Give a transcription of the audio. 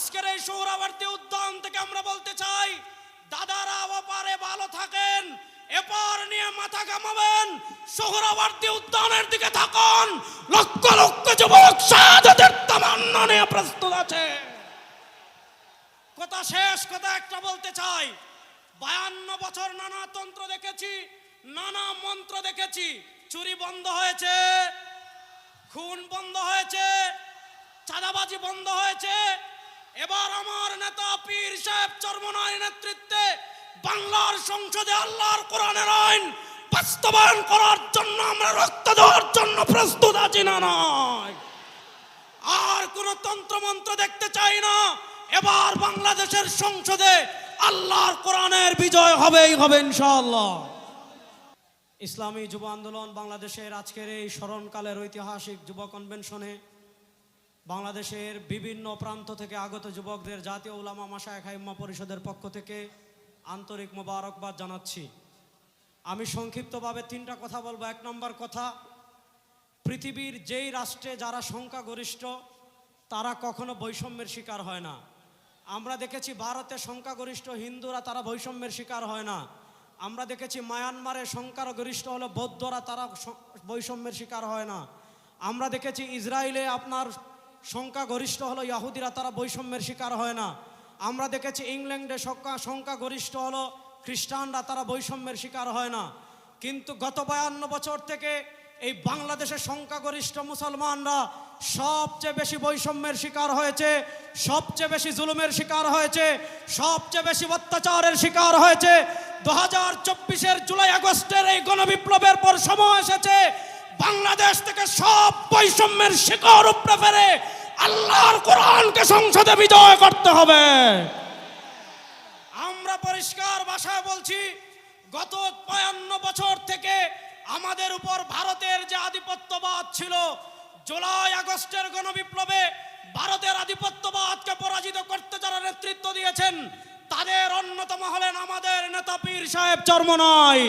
আজকের এই সোহরাওয়ার্দী উদ্যান থেকে আমরা বলতে চাই, দাদারা ওপারে ভালো থাকেন, এপার নিয়ে মাথা ঘামাবেন, সোহরাওয়ার্দী উদ্যানের দিকে থাকুন। লক্ষ লক্ষ যুবক শাহাদাতের তামান্না নিয়ে প্রস্তুত আছে। কথা শেষ, কথা একটা বলতে চাই, 52 বছর নানা তন্ত্র দেখেছি, নানা মন্ত্র দেখেছি, চুরি বন্ধ হয়েছে, খুন বন্ধ হয়েছে, চাঁদাবাজি বন্ধ হয়েছে। এবার আমার নেতা পীর সাহেব চরমনাইর নেতৃত্বে বাংলার সংসদে আল্লাহর কোরআনের আইন বাস্তবায়ন করার জন্য আমরা রক্ত দেওয়ার জন্য প্রস্তুত আছি। না নয়, আর কোন তন্ত্রমন্ত্র দেখতে চাই না। এবার বাংলাদেশের সংসদে আল্লাহর কোরআনের বিজয় হবেই হবে ইনশাআল্লাহ। ইসলামী যুব আন্দোলন বাংলাদেশের আজকের এই স্মরণকালের ঐতিহাসিক যুব কনভেনশনে বাংলাদেশের বিভিন্ন প্রান্ত থেকে আগত যুবকদের জাতীয় উলামা মাশায়েখ আইম্মা পরিষদের পক্ষ থেকে আন্তরিক মোবারকবাদ জানাচ্ছি। আমি সংক্ষিপ্তভাবে 3টা কথা বলবো। 1 নম্বর কথা, পৃথিবীর যেই রাষ্ট্রে যারা সংখ্যাগরিষ্ঠ তারা কখনো বৈষম্যের শিকার হয় না। আমরা দেখেছি ভারতে সংখ্যাগরিষ্ঠ হিন্দুরা, তারা বৈষম্যের শিকার হয় না। আমরা দেখেছি মায়ানমারে সংখ্যাগরিষ্ঠ হলো বৌদ্ধরা, তারা বৈষম্যের শিকার হয় না। আমরা দেখেছি ইসরায়েলে আপনার সংখ্যাগরিষ্ঠ হলো ইহুদিরা, তারা বৈষম্যের শিকার হয় না। আমরা দেখেছি ইংল্যান্ডে সংখ্যাগরিষ্ঠ হলো খ্রিস্টানরা, তারা বৈষম্যের শিকার হয় না। কিন্তু গত 52 বছর থেকে এই বাংলাদেশের সংখ্যাগরিষ্ঠ মুসলমানরা সবচেয়ে বেশি বৈষম্যের শিকার হয়েছে, সবচেয়ে বেশি জুলুমের শিকার হয়েছে, সবচেয়ে বেশি অত্যাচারের শিকার হয়েছে। 2024-এর জুলাই আগস্টের এই গণবিপ্লবের পর সময় এসেছে বাংলাদেশ থেকে সব বৈষম্যের শিকার উপড়ে ফেলে আল্লাহর কোরআনকে সংসদে বিজয় করতে হবে। আমরা পরিষ্কার ভাষায় বলছি, গত 52 বছর থেকে আমাদের উপর ভারতের যে আধিপত্যবাদ ছিল, জুলাই আগস্টের গণবিপ্লবে ভারতের আধিপত্যবাদকে পরাজিত করতে যারা নেতৃত্ব দিয়েছেন তাদের অন্যতম হলেন আমাদের নেতা পীর সাহেব চরমনাই।